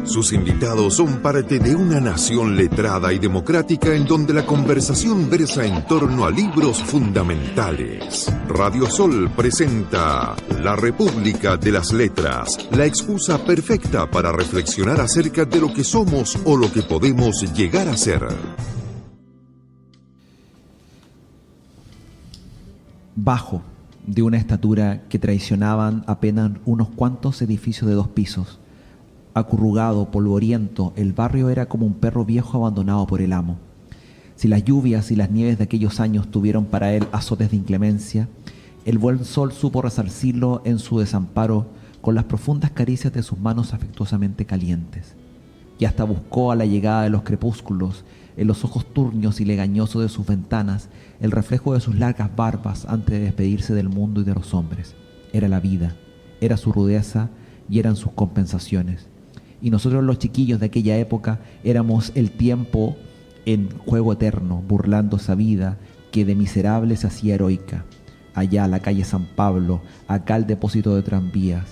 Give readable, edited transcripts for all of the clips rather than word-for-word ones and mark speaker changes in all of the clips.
Speaker 1: Sus invitados son parte de una nación letrada y democrática en donde la conversación versa en torno a libros fundamentales. Radio Sol presenta La República de las Letras, la excusa perfecta para reflexionar acerca de lo que somos o lo que podemos llegar a ser.
Speaker 2: Bajo, de una estatura que traicionaban apenas unos cuantos edificios de 2 pisos. Acurrugado, polvoriento, el barrio era como un perro viejo abandonado por el amo. Si las lluvias y las nieves de aquellos años tuvieron para él azotes de inclemencia, el buen sol supo resarcirlo en su desamparo con las profundas caricias de sus manos afectuosamente calientes. Y hasta buscó a la llegada de los crepúsculos, en los ojos turnios y legañosos de sus ventanas, el reflejo de sus largas barbas antes de despedirse del mundo y de los hombres. Era la vida, era su rudeza y eran sus compensaciones. Y nosotros los chiquillos de aquella época éramos el tiempo en juego eterno, burlando esa vida que de miserable se hacía heroica. Allá la calle San Pablo, acá el depósito de tranvías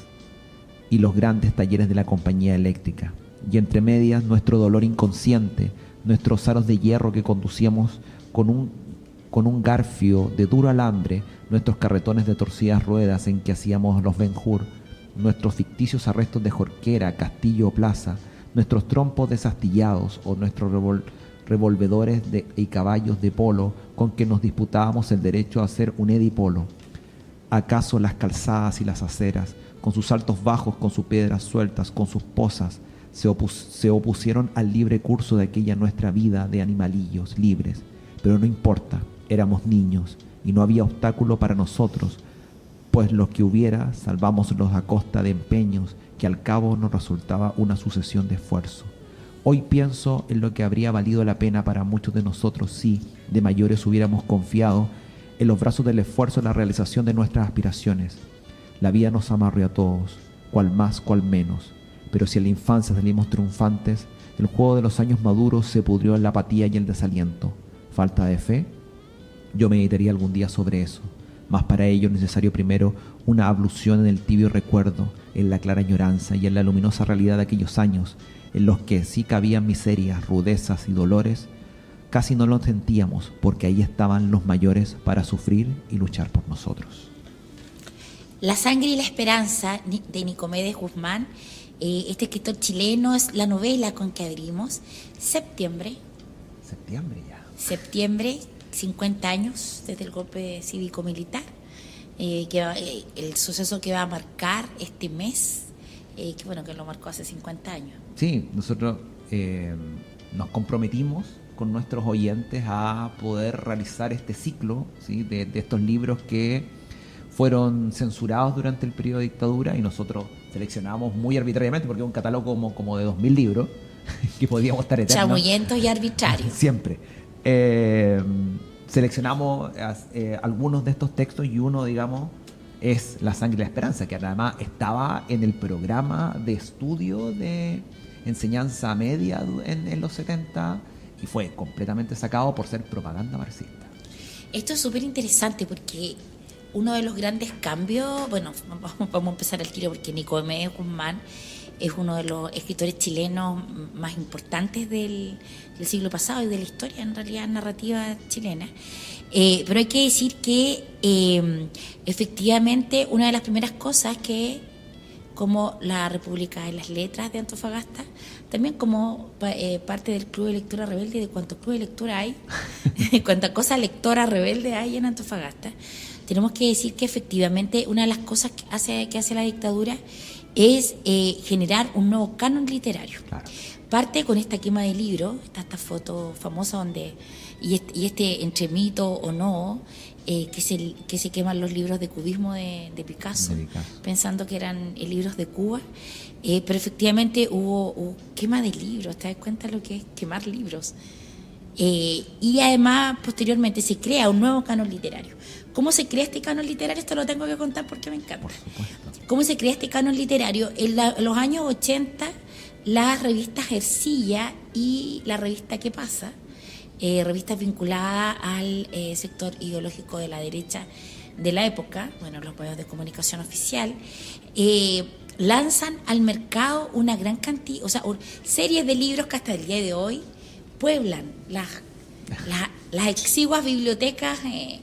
Speaker 2: y los grandes talleres de la compañía eléctrica. Y entre medias nuestro dolor inconsciente, nuestros aros de hierro que conducíamos con un garfio de duro alambre, nuestros carretones de torcidas ruedas en que hacíamos los Ben-Hur, nuestros ficticios arrestos de Jorquera, Castillo o Plaza, nuestros trompos desastillados o nuestros revolvedores y caballos de polo con que nos disputábamos el derecho a hacer un edipolo. ¿Acaso las calzadas y las aceras, con sus altos bajos, con sus piedras sueltas, con sus pozas, se opusieron al libre curso de aquella nuestra vida de animalillos libres? Pero no importa, éramos niños y no había obstáculo para nosotros, pues lo que hubiera, salvámoslos a costa de empeños que al cabo nos resultaba una sucesión de esfuerzo. Hoy pienso en lo que habría valido la pena para muchos de nosotros si, de mayores, hubiéramos confiado en los brazos del esfuerzo en la realización de nuestras aspiraciones. La vida nos amarró a todos, cual más, cual menos, pero si en la infancia salimos triunfantes, el juego de los años maduros se pudrió en la apatía y el desaliento. ¿Falta de fe? Yo meditaría algún día sobre eso. Mas para ello es necesario primero una ablución en el tibio recuerdo, en la clara añoranza y en la luminosa realidad de aquellos años, en los que sí cabían miserias, rudezas y dolores. Casi no los sentíamos, porque ahí estaban los mayores para sufrir y luchar por nosotros.
Speaker 3: La sangre y la esperanza, de Nicomedes Guzmán. Este escritor chileno, es la novela con que abrimos. Septiembre ya. Septiembre, 50 años desde el golpe cívico-militar, el suceso que va a marcar este mes, que lo marcó hace 50 años.
Speaker 2: Sí, nosotros nos comprometimos con nuestros oyentes a poder realizar este ciclo, ¿sí? de estos libros que fueron censurados durante el periodo de dictadura, y nosotros seleccionamos muy arbitrariamente, porque es un catálogo como de 2000 libros que podíamos estar eternos.
Speaker 3: Chamullentos y arbitrarios.
Speaker 2: Siempre. Seleccionamos algunos de estos textos, y uno, digamos, es La sangre y la esperanza, que además estaba en el programa de estudio de enseñanza media en los 70 y fue completamente sacado por ser propaganda marxista.
Speaker 3: Esto es súper interesante porque uno de los grandes cambios, vamos a empezar al tiro porque Nicomedes Guzmán es uno de los escritores chilenos más importantes del siglo pasado y de la historia, en realidad, narrativa chilena. Pero hay que decir que efectivamente una de las primeras cosas que, como la República de las Letras de Antofagasta, también como parte del Club de Lectura Rebelde, de cuántos clubes de lectura hay, de cuánta cosa lectora rebelde hay en Antofagasta, tenemos que decir que efectivamente una de las cosas que hace la dictadura es generar un nuevo canon literario. Claro. Parte con esta quema de libros, está esta foto famosa donde, y este entre mito o no, que se queman los libros de cubismo de Picasso, pensando que eran libros de Cuba, pero efectivamente hubo quema de libros. ¿Te das cuenta lo que es quemar libros? Y además, posteriormente, se crea un nuevo canon literario. ¿Cómo se crea este canon literario? Esto lo tengo que contar porque me encanta.
Speaker 2: Por supuesto.
Speaker 3: ¿Cómo se crea este canon literario? En los años 80, las revistas Ercilla y la revista ¿Qué pasa?, revistas vinculadas al sector ideológico de la derecha de la época, los medios de comunicación oficial, lanzan al mercado una gran cantidad, o sea, series de libros que hasta el día de hoy pueblan las exiguas bibliotecas de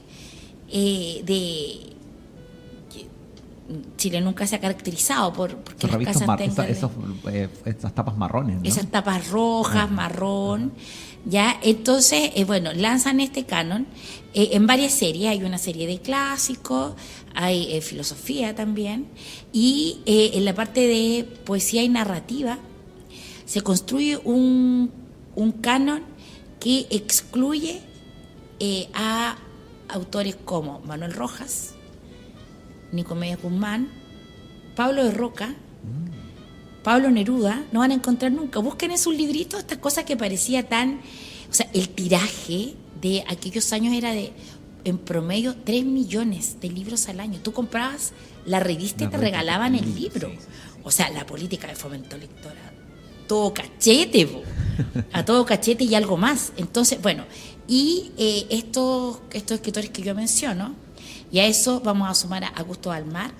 Speaker 3: Chile. Nunca se ha caracterizado porque
Speaker 2: Las
Speaker 3: las casas tengan
Speaker 2: esas tapas marrones, ¿no?
Speaker 3: esas tapas rojas, marrón. Ya, entonces, bueno, lanzan este canon en varias series. Hay una serie de clásicos, hay filosofía también, y en la parte de poesía y narrativa se construye un canon que excluye a autores como Manuel Rojas, Nicomedes Guzmán, Pablo de Roca, Pablo Neruda. No van a encontrar nunca. Busquen en sus libritos estas cosas que parecía tan... O sea, el tiraje de aquellos años era de, en promedio, 3 millones de libros al año. Tú comprabas la revista y te regalaban el libro.
Speaker 2: Sí.
Speaker 3: O sea, la política de fomento lectora. Todo cachete, a todo cachete y algo más. Entonces, bueno, y estos escritores que yo menciono, y a eso vamos a sumar a Augusto Balmar,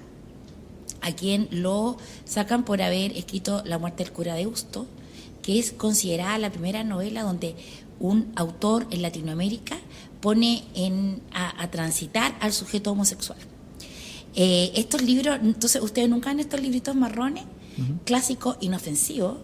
Speaker 3: a quien lo sacan por haber escrito La muerte del cura Deusto, que es considerada la primera novela donde un autor en Latinoamérica pone a transitar al sujeto homosexual. Estos libros, entonces, ustedes nunca ven estos libritos marrones, clásicos, inofensivos,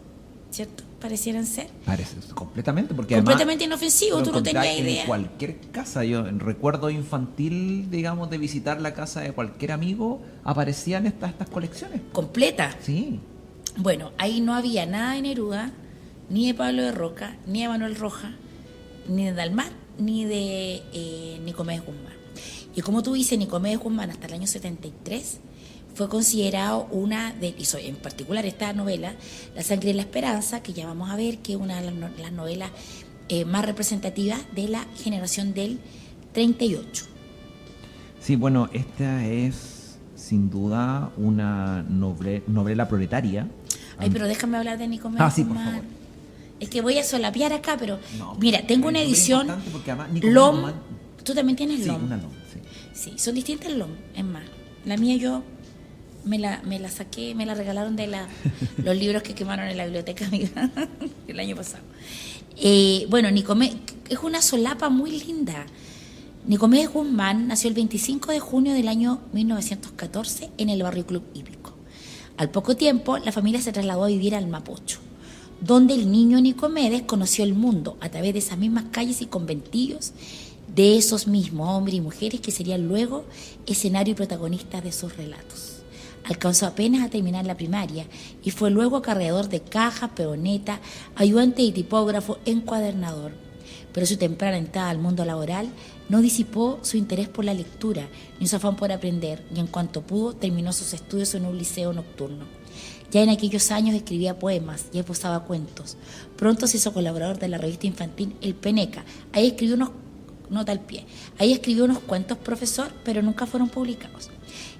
Speaker 3: ¿cierto? Parecieran ser.
Speaker 2: Parece, completamente, porque
Speaker 3: completamente
Speaker 2: además,
Speaker 3: inofensivo, tú no tenías idea.
Speaker 2: En cualquier casa, yo en recuerdo infantil, digamos, de visitar la casa de cualquier amigo, aparecían estas colecciones.
Speaker 3: Completa.
Speaker 2: Sí.
Speaker 3: Bueno, ahí no había nada de Neruda, ni de Pablo de Roca, ni de Manuel Rojas, ni de Dalmar, ni de Nicomedes Guzmán. Y como tú dices, Nicomedes Guzmán hasta el año 73 fue considerado y en particular esta novela, La sangre y la esperanza, que ya vamos a ver que es una de las novelas más representativas de la generación del 38.
Speaker 2: Sí, bueno, esta es sin duda una novela proletaria.
Speaker 3: Ay, pero déjame hablar de Nicomedes
Speaker 2: sí, por
Speaker 3: Guzmán.
Speaker 2: favor.
Speaker 3: Es que voy a solapear acá, pero
Speaker 2: No,
Speaker 3: mira, tengo una edición LOM. Tú también tienes
Speaker 2: sí,
Speaker 3: LOM.
Speaker 2: Una LOM, sí.
Speaker 3: Sí, son distintas LOM, es más. La mía yo me la saqué, me la regalaron de los libros que quemaron en la biblioteca amiga, el año pasado. Bueno, Nicomedes es una solapa muy linda. Nicomedes Guzmán nació el 25 de junio del año 1914 en el barrio Club Hípico. Al poco tiempo, la familia se trasladó a vivir al Mapocho, donde el niño Nicomedes conoció el mundo a través de esas mismas calles y conventillos de esos mismos hombres y mujeres que serían luego escenario y protagonistas de sus relatos. Alcanzó apenas a terminar la primaria y fue luego acarreador de caja, peoneta, ayudante y tipógrafo, encuadernador. Pero su temprana entrada al mundo laboral no disipó su interés por la lectura ni su afán por aprender, y en cuanto pudo terminó sus estudios en un liceo nocturno. Ya en aquellos años escribía poemas y esbozaba cuentos. Pronto se hizo colaborador de la revista infantil El Peneca. Ahí escribió unos cuentos, profesor, pero nunca fueron publicados.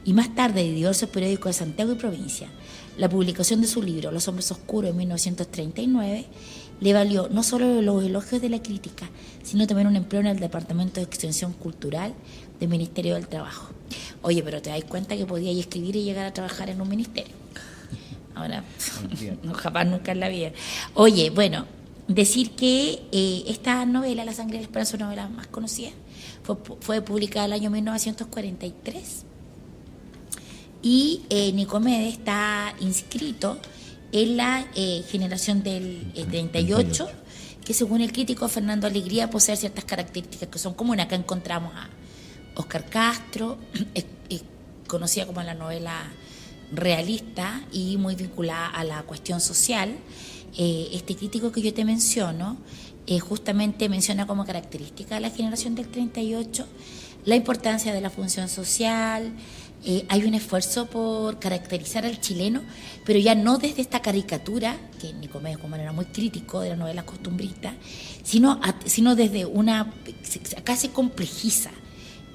Speaker 3: Y más tarde, de diversos periódicos de Santiago y provincia, la publicación de su libro Los hombres oscuros en 1939 le valió no solo los elogios de la crítica, sino también un empleo en el Departamento de Extensión Cultural del Ministerio del Trabajo. Oye, pero te das cuenta que podías escribir y llegar a trabajar en un ministerio. Ahora, no, jamás, nunca en la vida. Oye, bueno, decir que esta novela, La sangre y la esperanza, es una novela más conocida, fue publicada el año 1943. Y Nicomedes está inscrito en la generación del 38, que según el crítico Fernando Alegría posee ciertas características que son comunes. Acá encontramos a Óscar Castro, conocida como la novela realista y muy vinculada a la cuestión social. Este crítico que yo te menciono justamente menciona como característica de la generación del 38 la importancia de la función social. Hay un esfuerzo por caracterizar al chileno, pero ya no desde esta caricatura, que Nicomedes Guzmán era muy crítico de las novelas costumbristas, sino desde acá se complejiza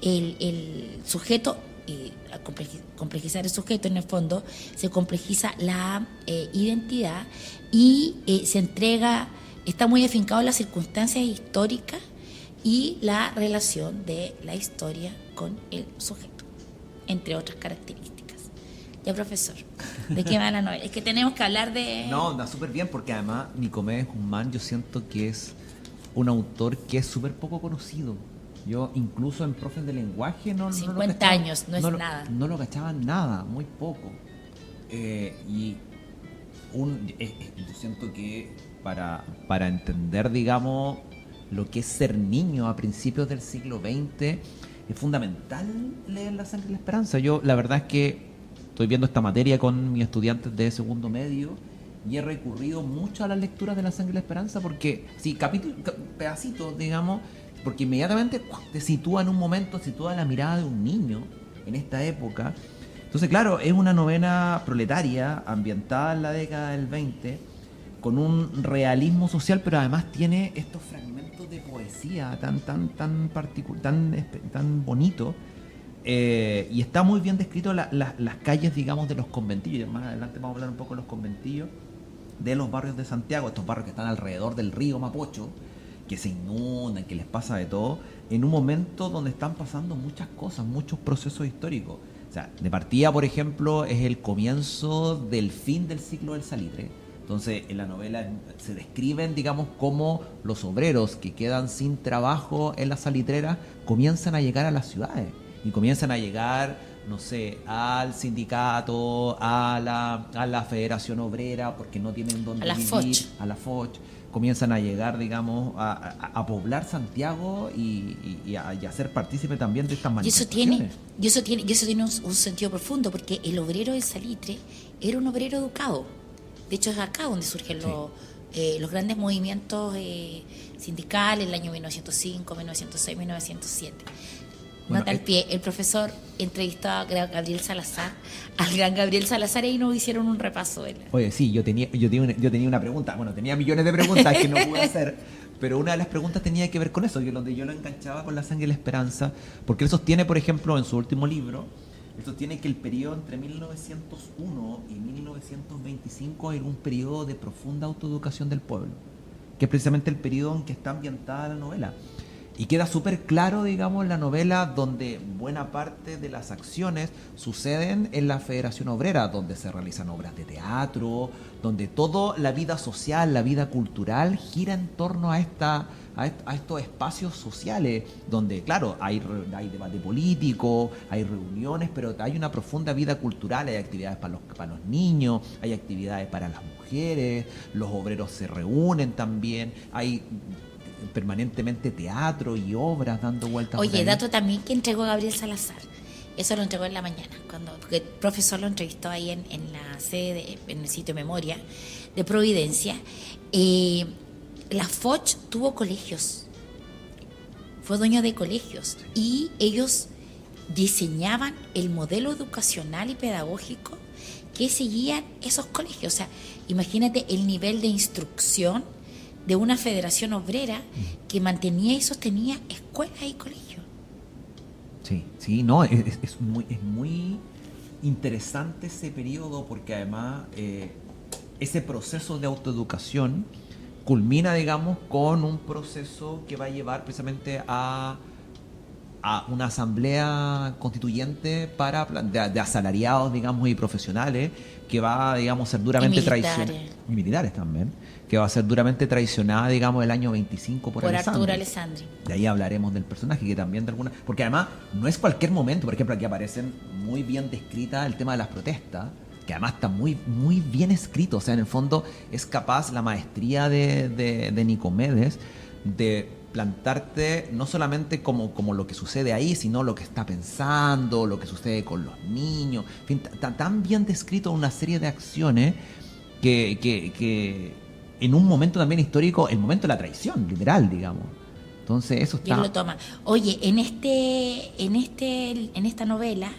Speaker 3: el sujeto, al complejizar el sujeto en el fondo, se complejiza la identidad y está muy afincado en las circunstancias históricas y la relación de la historia con el sujeto, entre otras características. Ya, profesor, ¿de qué va la novela? Es que tenemos que hablar de...
Speaker 2: No, anda súper bien, porque además Nicomedes Guzmán yo siento que es un autor que es súper poco conocido. Yo incluso en Profes de Lenguaje no
Speaker 3: 50
Speaker 2: lo cachaba,
Speaker 3: años, no es nada.
Speaker 2: No lo cachaban nada, muy poco. Yo siento que para entender, digamos, lo que es ser niño a principios del siglo XX, es fundamental leer La sangre y la esperanza. Yo la verdad es que estoy viendo esta materia con mis estudiantes de segundo medio y he recurrido mucho a las lecturas de La sangre y la esperanza porque, sí, pedacitos, digamos, porque inmediatamente te sitúa en un momento, sitúa la mirada de un niño en esta época. Entonces, claro, es una novela proletaria, ambientada en la década del 20, con un realismo social, pero además tiene estos fragmentos de poesía tan bonito. Y está muy bien descrito las calles, digamos, de los conventillos. Más adelante vamos a hablar un poco de los conventillos de los barrios de Santiago, estos barrios que están alrededor del río Mapocho, que se inundan, que les pasa de todo, en un momento donde están pasando muchas cosas, muchos procesos históricos. O sea, de partida, por ejemplo, es el comienzo del fin del ciclo del salitre. Entonces, en la novela se describen, digamos, cómo los obreros que quedan sin trabajo en las salitreras comienzan a llegar a las ciudades. Y comienzan a llegar, no sé, al sindicato, a la Federación Obrera, porque no tienen dónde vivir, a la Foch. Comienzan a llegar, digamos, a poblar Santiago y a ser partícipe también de estas manifestaciones.
Speaker 3: Y eso tiene un sentido profundo, porque el obrero del salitre era un obrero educado. De hecho, es acá donde surgen los grandes movimientos sindicales, el año 1905, 1906, 1907.
Speaker 2: Bueno,
Speaker 3: Nota al pie, el profesor entrevistó a Gabriel Salazar, al gran Gabriel Salazar, y nos hicieron un repaso de él.
Speaker 2: Oye, sí, yo tenía una pregunta. Bueno, tenía millones de preguntas que no pude hacer, pero una de las preguntas tenía que ver con eso, donde yo lo enganchaba con La sangre y la esperanza, porque él sostiene, por ejemplo, en su último libro, él sostiene que el periodo entre 1901 y 1925 es un periodo de profunda autoeducación del pueblo, que es precisamente el periodo en que está ambientada la novela. Y queda súper claro, digamos, en la novela, donde buena parte de las acciones suceden en la Federación Obrera, donde se realizan obras de teatro, donde toda la vida social, la vida cultural gira en torno a estos espacios sociales, donde, claro, hay debate político, hay reuniones, pero hay una profunda vida cultural, hay actividades para los niños, hay actividades para las mujeres, los obreros se reúnen también, hay permanentemente teatro y obras dando vueltas.
Speaker 3: Oye, dato también que entregó Gabriel Salazar, eso lo entregó en la mañana, porque el profesor lo entrevistó ahí en la sede, en el sitio de memoria de Providencia. La Foch tuvo colegios, fue dueño de colegios, y ellos diseñaban el modelo educacional y pedagógico que seguían esos colegios. O sea, imagínate el nivel de instrucción de una federación obrera que mantenía y sostenía escuelas y colegios.
Speaker 2: Sí, no, es muy interesante ese periodo, porque además ese proceso de autoeducación culmina, digamos, con un proceso que va a llevar precisamente a una asamblea constituyente de asalariados, digamos, y profesionales, que va, digamos, a ser duramente traicionada. Y militares también, que va a ser duramente traicionada, digamos, el año 25 por
Speaker 3: Arturo Alessandri.
Speaker 2: De ahí hablaremos del personaje, que también de alguna... Porque además no es cualquier momento, por ejemplo, aquí aparecen muy bien descritas el tema de las protestas, que además está muy, muy bien escrito. O sea, en el fondo es capaz la maestría de Nicomedes de plantarte no solamente como lo que sucede ahí, sino lo que está pensando, lo que sucede con los niños. En fin, tan bien descrito una serie de acciones que en un momento también histórico, el momento de la traición, literal, digamos. Entonces eso está...
Speaker 3: Y él lo toma. Oye, en esta novela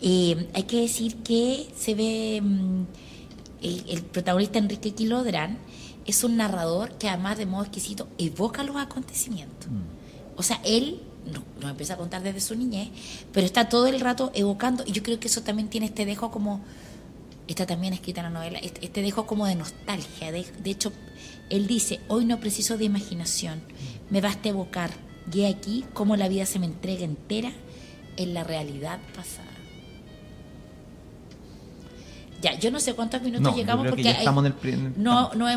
Speaker 3: hay que decir que se ve el protagonista Enrique Quilodrán es un narrador que además de modo exquisito evoca los acontecimientos. O sea, él nos empieza a contar desde su niñez, pero está todo el rato evocando, y yo creo que eso también tiene este dejo como, está también escrita en la novela, este dejo como de nostalgia. De hecho, él dice: hoy no preciso de imaginación, me basta evocar, y he aquí cómo la vida se me entrega entera en la realidad pasada. Ya, yo no sé cuántos minutos
Speaker 2: No, yo
Speaker 3: llegamos
Speaker 2: creo que
Speaker 3: porque
Speaker 2: ya estamos en el
Speaker 3: no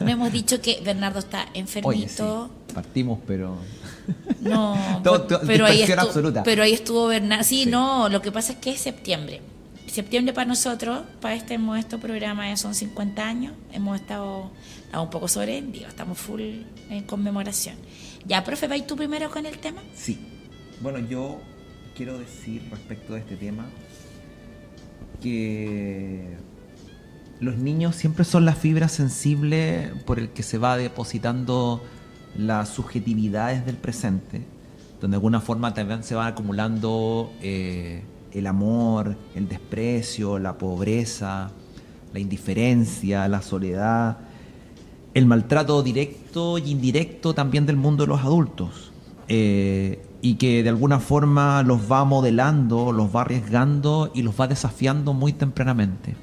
Speaker 3: hemos dicho que Bernardo está enfermito.
Speaker 2: Oye, sí, partimos, pero...
Speaker 3: No,
Speaker 2: dispersión absoluta.
Speaker 3: pero ahí estuvo Bernardo. Sí,
Speaker 2: Sí.
Speaker 3: no, lo que pasa es que es septiembre. Septiembre para nosotros, para este modesto programa, ya son 50 años. Hemos estado un poco sobrevendidos, estamos full en conmemoración. Ya, profe, ¿vas tú primero con el tema?
Speaker 2: Sí. Bueno, yo quiero decir respecto de este tema que los niños siempre son la fibra sensible por el que se va depositando las subjetividades del presente, donde de alguna forma también se van acumulando el amor, el desprecio, la pobreza, la indiferencia, la soledad, el maltrato directo y indirecto también del mundo de los adultos, y que de alguna forma los va modelando, los va arriesgando y los va desafiando muy tempranamente.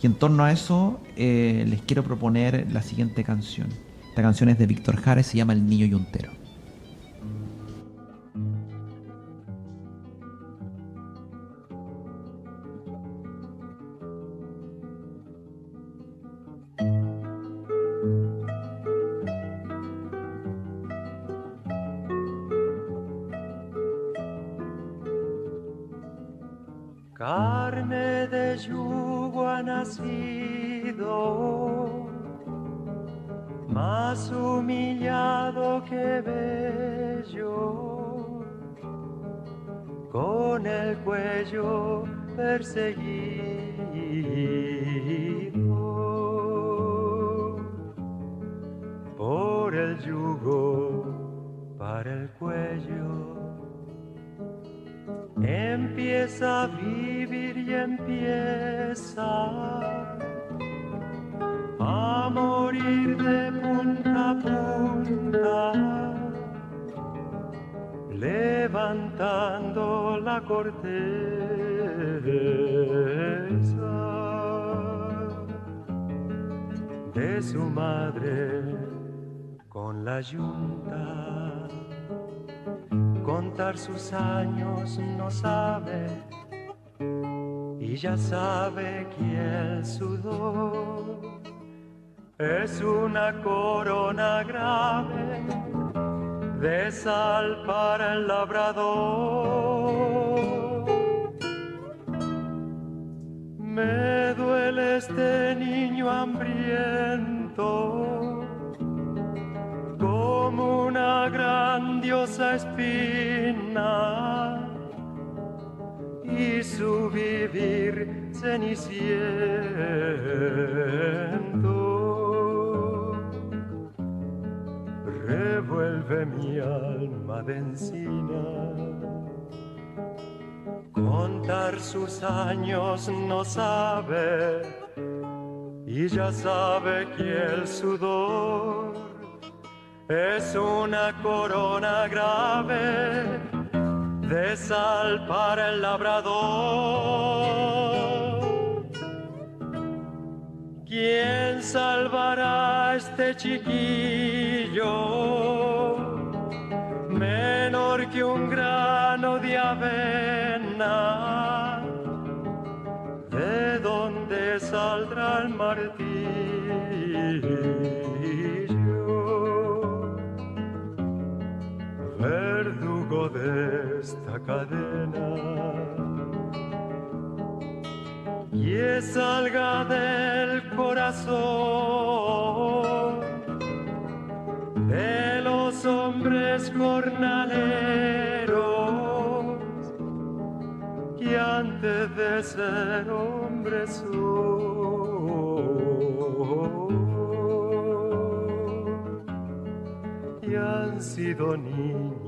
Speaker 2: Y en torno a eso les quiero proponer la siguiente canción. Esta canción es de Víctor Jara y se llama El Niño Yuntero.
Speaker 4: Carne de yugo ha nacido, más humillado que bello, con el cuello perseguido, por el yugo para el cuello. Empieza a vivir y empieza a morir de punta a punta, levantando la corteza de su madre con la yunta. Contar sus años no sabe y ya sabe que el sudor es una corona grave de sal para el labrador. Me duele este niño hambriento como una grandiosa espina y su vivir ceniciento revuelve mi alma de encina. Contar sus años no sabe y ya sabe que el sudor es una corona grave de sal para el labrador. ¿Quién salvará a este chiquillo? Menor que un grano de avena. ¿De dónde saldrá el martillo? Verdugo de esta cadena, que salga del corazón de los hombres jornaleros que antes de ser hombres son y han sido niños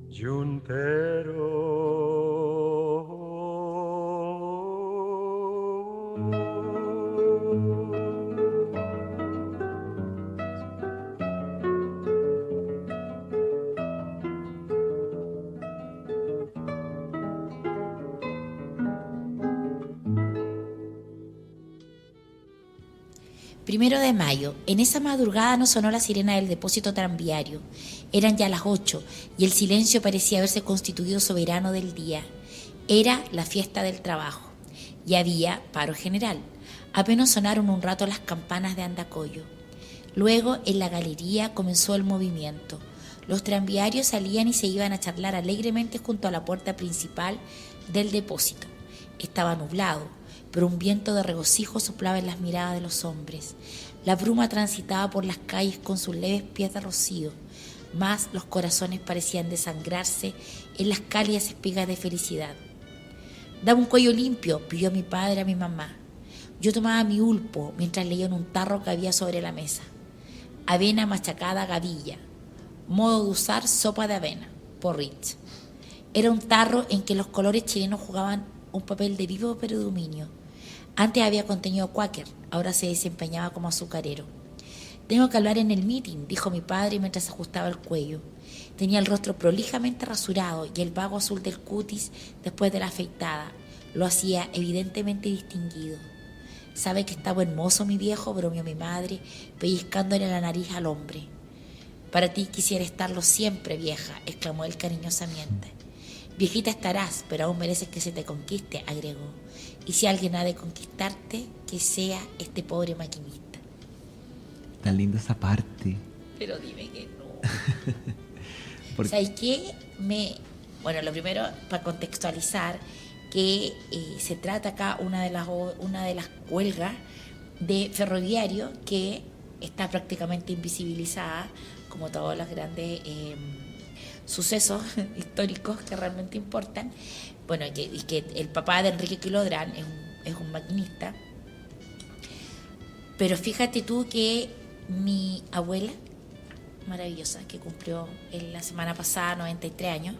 Speaker 4: yunteros.
Speaker 3: Primero de mayo, en esa madrugada no sonó la sirena del depósito tranviario. Eran ya las 8 y el silencio parecía haberse constituido soberano del día. Era la fiesta del trabajo y había paro general. Apenas sonaron un rato las campanas de Andacollo. Luego, en la galería comenzó el movimiento. Los tranviarios salían y se iban a charlar alegremente junto a la puerta principal del depósito. Estaba nublado, pero un viento de regocijo soplaba en las miradas de los hombres. La bruma transitaba por las calles con sus leves pies de rocío, mas los corazones parecían desangrarse en las cálidas espigas de felicidad. «Dame un cuello limpio», pidió mi padre a mi mamá. Yo tomaba mi ulpo mientras leía en un tarro que había sobre la mesa. Avena machacada gavilla. Modo de usar sopa de avena, porridge. Era un tarro en que los colores chilenos jugaban un papel de vivo predominio. Antes había contenido cuáquer, ahora se desempeñaba como azucarero. «Tengo que hablar en el meeting», dijo mi padre mientras ajustaba el cuello. Tenía el rostro prolijamente rasurado y el vago azul del cutis después de la afeitada lo hacía evidentemente distinguido. «¿Sabe que está buen mozo, mi viejo?», bromeó mi madre, pellizcándole la nariz al hombre. «Para ti quisiera estarlo siempre, vieja», exclamó él cariñosamente. «Viejita estarás, pero aún mereces que se te conquiste», agregó. «Y si alguien ha de conquistarte, que sea este pobre maquinista».
Speaker 2: Tan linda esa parte.
Speaker 3: Pero dime que no. ¿Sabes qué? Bueno, lo primero, para contextualizar, que se trata acá una de las huelgas de ferroviario que está prácticamente invisibilizada, como todos los grandes sucesos históricos que realmente importan. Bueno, y que el papá de Enrique Quilodrán es un maquinista. Pero fíjate tú que mi abuela, maravillosa, que cumplió la semana pasada 93 años,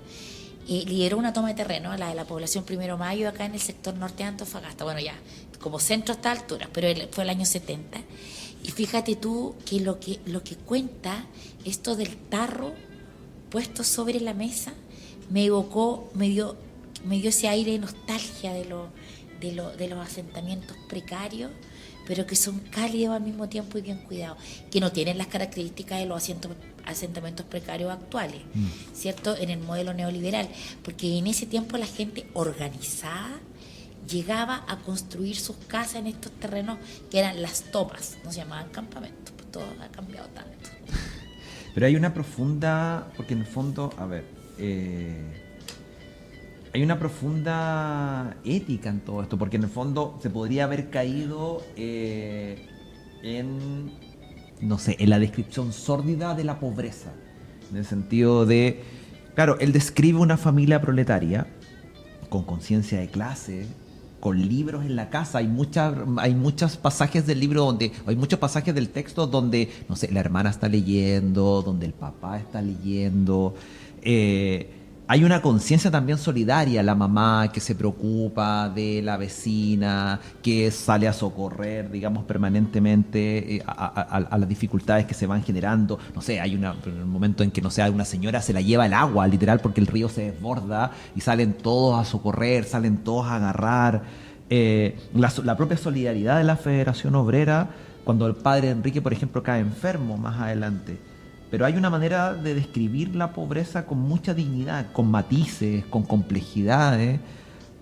Speaker 3: lideró una toma de terreno, la de la población Primero Mayo, acá en el sector norte de Antofagasta. Bueno, ya como centro a esta altura, pero fue el año 70. Y fíjate tú que lo que cuenta esto del tarro puesto sobre la mesa me evocó, me dio ese aire de nostalgia de los asentamientos precarios, pero que son cálidos al mismo tiempo y bien cuidados, que no tienen las características de los asentamientos precarios actuales, ¿cierto? En el modelo neoliberal, porque en ese tiempo la gente organizada llegaba a construir sus casas en estos terrenos que eran las tomas, no se llamaban campamentos, pues todo ha cambiado tanto.
Speaker 2: Pero hay una profunda, porque en el fondo, hay una profunda ética en todo esto, porque en el fondo se podría haber caído en la descripción sórdida de la pobreza, en el sentido de, claro, él describe una familia proletaria con conciencia de clase, con libros en la casa. Hay muchos pasajes del libro hay muchos pasajes del texto donde, no sé, la hermana está leyendo, donde el papá está leyendo. Hay una conciencia también solidaria, la mamá que se preocupa de la vecina, que sale a socorrer, digamos, permanentemente a las dificultades que se van generando. No sé, hay un momento en que, no sé, una señora se la lleva el agua, literal, porque el río se desborda y salen todos a socorrer, salen todos a agarrar. La propia solidaridad de la Federación Obrera, cuando el padre Enrique, por ejemplo, cae enfermo más adelante. Pero hay una manera de describir la pobreza con mucha dignidad, con matices, con complejidades,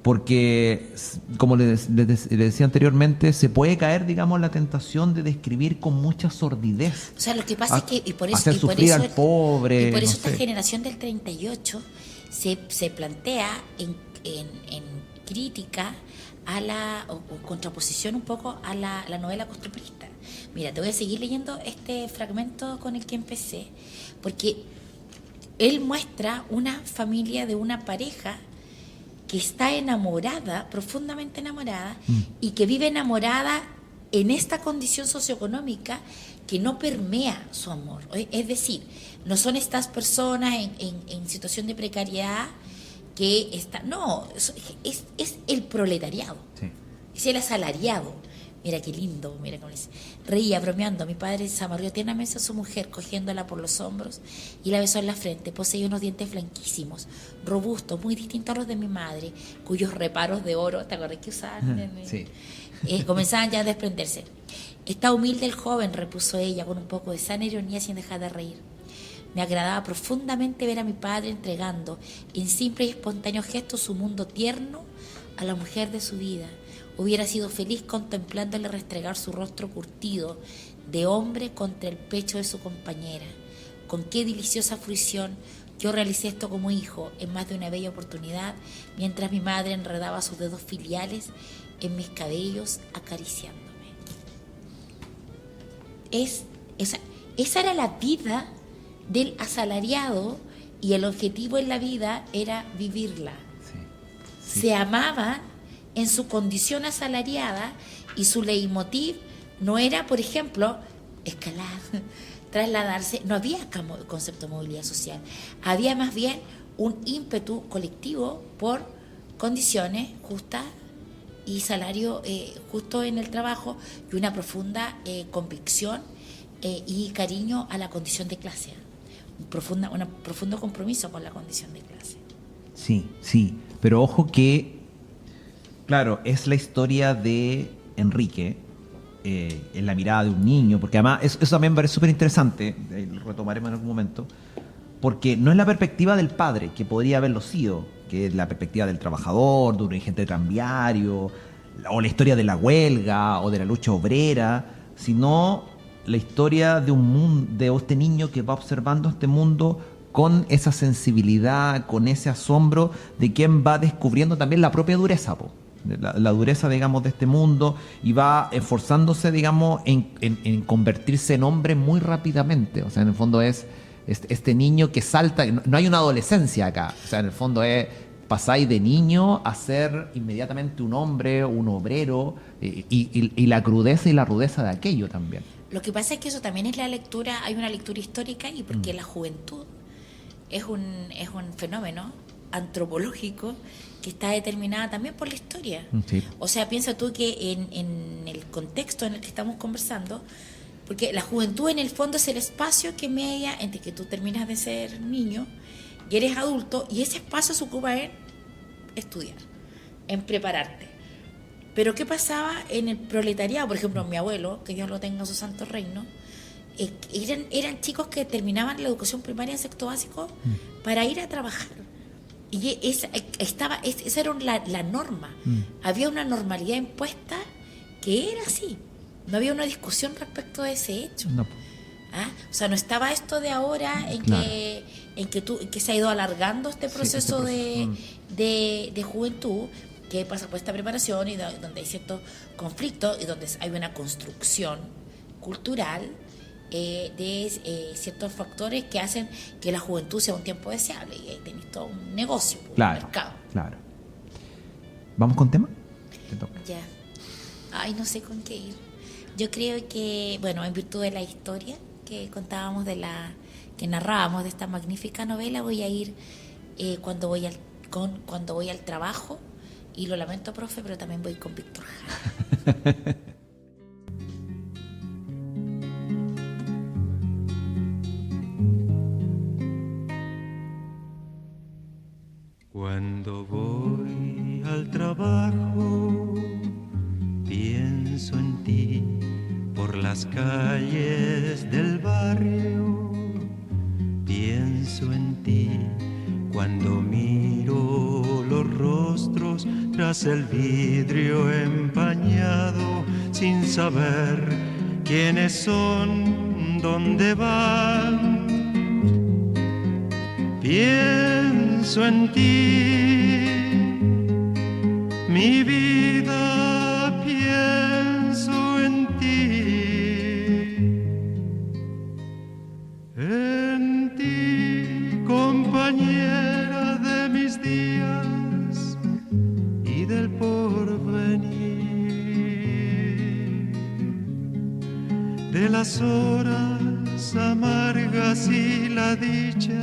Speaker 2: porque, como le decía anteriormente, se puede caer, digamos, la tentación de describir con mucha sordidez.
Speaker 3: O sea, lo que pasa es que, y por eso,
Speaker 2: hacer sufrir al pobre.
Speaker 3: Y por eso esta generación del 38 se plantea en crítica o contraposición un poco a la novela costumbrista. Mira, te voy a seguir leyendo este fragmento con el que empecé, porque él muestra una familia de una pareja que está enamorada, profundamente enamorada, y que vive enamorada en esta condición socioeconómica que no permea su amor. Es decir, no son estas personas en situación de precariedad que están... No, es el proletariado, sí. Es el asalariado. Mira qué lindo, mira cómo dice. Reía bromeando. Mi padre se amarrió tiernamente a su mujer, cogiéndola por los hombros y la besó en la frente. Poseía unos dientes blanquísimos, robustos, muy distintos a los de mi madre, cuyos reparos de oro, ¿te acuerdas que usaban?
Speaker 2: Sí.
Speaker 3: Comenzaban ya a desprenderse. Está humilde el joven, repuso ella con un poco de sana ironía sin dejar de reír. Me agradaba profundamente ver a mi padre entregando en simples y espontáneos gestos su mundo tierno a la mujer de su vida. Hubiera sido feliz contemplándole restregar su rostro curtido de hombre contra el pecho de su compañera. Con qué deliciosa fruición yo realicé esto como hijo en más de una bella oportunidad, mientras mi madre enredaba sus dedos filiales en mis cabellos acariciándome. Esa era la vida del asalariado, y el objetivo en la vida era vivirla. Sí. Se amaban en su condición asalariada, y su leitmotiv no era, por ejemplo, escalar, trasladarse. No había concepto de movilidad social. Había más bien un ímpetu colectivo por condiciones justas y salario justo en el trabajo, y una profunda convicción y cariño a la condición de clase. Un profundo compromiso con la condición de clase.
Speaker 2: Sí, sí, pero ojo que, claro, es la historia de Enrique, en la mirada de un niño, porque además eso también parece súper interesante, lo retomaremos en algún momento, porque no es la perspectiva del padre, que podría haberlo sido, que es la perspectiva del trabajador, de un dirigente tranviario, o la historia de la huelga, o de la lucha obrera, sino la historia de un mundo, de este niño que va observando este mundo con esa sensibilidad, con ese asombro de quien va descubriendo también la propia dureza, la dureza, digamos, de este mundo, y va esforzándose, digamos, en convertirse en hombre muy rápidamente. O sea, en el fondo es este niño que salta, no hay una adolescencia acá, o sea, en el fondo es pasáis de niño a ser inmediatamente un hombre, un obrero, y la crudeza y la rudeza de aquello también.
Speaker 3: Lo que pasa es que eso también es la lectura, hay una lectura histórica, y porque la juventud es un fenómeno antropológico que está determinada también por la historia. Sí. O sea, piensa tú que en el contexto en el que estamos conversando, porque la juventud en el fondo es el espacio que media entre que tú terminas de ser niño y eres adulto, y ese espacio se ocupa en estudiar, en prepararte. Pero ¿qué pasaba en el proletariado? Por ejemplo, mi abuelo, que Dios lo tenga en su santo reino, eran chicos que terminaban la educación primaria en sexto básico para ir a trabajar. Y esa era la norma. Había una normalidad impuesta que era así. No había una discusión respecto de ese hecho. No. ¿Ah? O sea, no estaba esto de ahora en que se ha ido alargando este proceso de juventud, que pasa por esta preparación, y donde hay ciertos conflictos, y donde hay una construcción cultural de ciertos factores que hacen que la juventud sea un tiempo deseable, y ahí tenéis todo un negocio, un mercado. Claro.
Speaker 2: ¿Vamos con tema? Te toca.
Speaker 3: Ya. Ay, no sé con qué ir. Yo creo que, bueno, en virtud de la historia que contábamos, que narrábamos de esta magnífica novela, voy a ir cuando voy al trabajo, y lo lamento, profe, pero también voy con Víctor Jara.
Speaker 4: Cuando voy al trabajo, pienso en ti por las calles del barrio. Pienso en ti cuando miro los rostros tras el vidrio empañado, sin saber quiénes son, dónde van. Pienso en ti, mi vida, pienso en ti, compañera de mis días y del porvenir, de las horas amargas y la dicha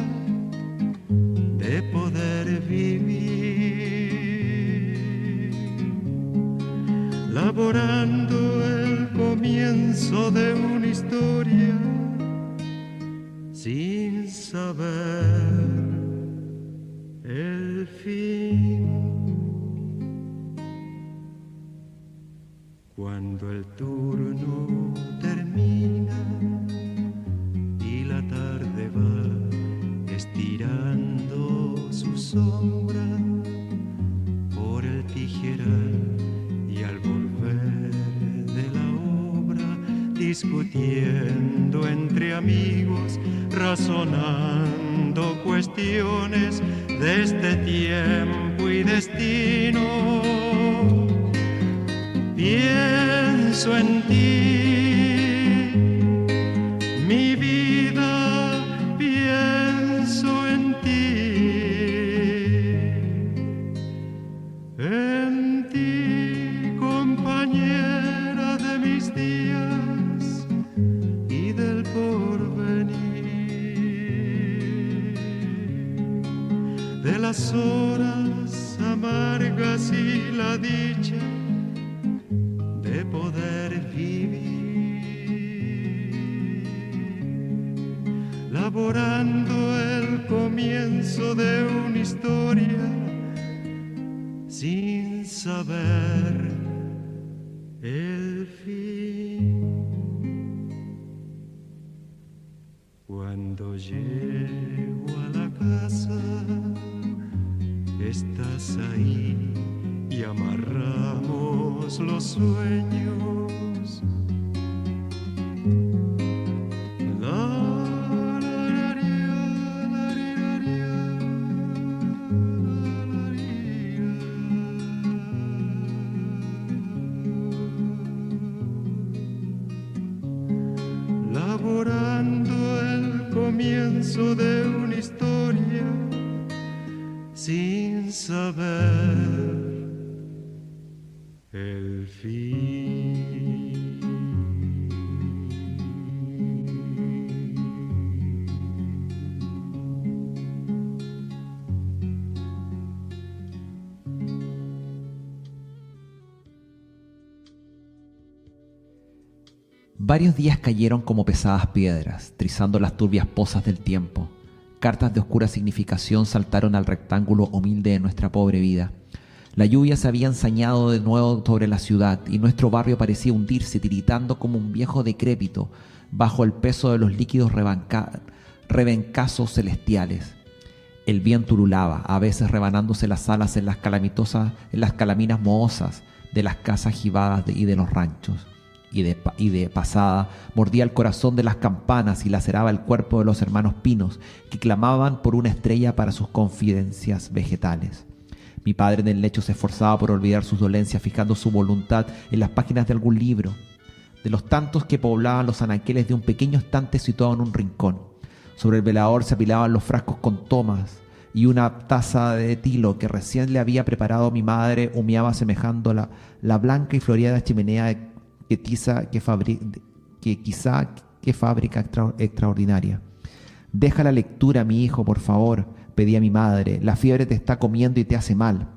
Speaker 4: de poder vivir, laborando el comienzo de una historia sin saber el fin. Cuando el turno termina y la tarde va sombra por el tijeral y al volver de la obra, discutiendo entre amigos, razonando cuestiones de este tiempo y destino. Pienso en ti, mi vida, pienso en ti, compañera de mis días y del porvenir, de las horas amargas y la dicha de poder vivir, laborando el comienzo de una historia sin saber el fin. Cuando llego a la casa, estás ahí y amarramos los sueños. Laborando el comienzo de una historia sin saber el fin.
Speaker 2: Varios días cayeron como pesadas piedras, trizando las turbias pozas del tiempo. Cartas de oscura significación saltaron al rectángulo humilde de nuestra pobre vida. La lluvia se había ensañado de nuevo sobre la ciudad y nuestro barrio parecía hundirse, tiritando como un viejo decrépito bajo el peso de los líquidos rebencazos celestiales. El viento ululaba, a veces rebanándose las alas en las calaminas mohosas de las casas jibadas y de los ranchos. Y de pasada mordía el corazón de las campanas y laceraba el cuerpo de los hermanos Pinos, que clamaban por una estrella para sus confidencias vegetales. Mi padre en el lecho se esforzaba por olvidar sus dolencias, fijando su voluntad en las páginas de algún libro, de los tantos que poblaban los anaqueles de un pequeño estante situado en un rincón. Sobre el velador se apilaban los frascos con tomas, y una taza de tilo que recién le había preparado mi madre humeaba semejando la blanca y floreada chimenea que fábrica extraordinaria. Deja la lectura, mi hijo, por favor, pedía mi madre. La fiebre te está comiendo y te hace mal.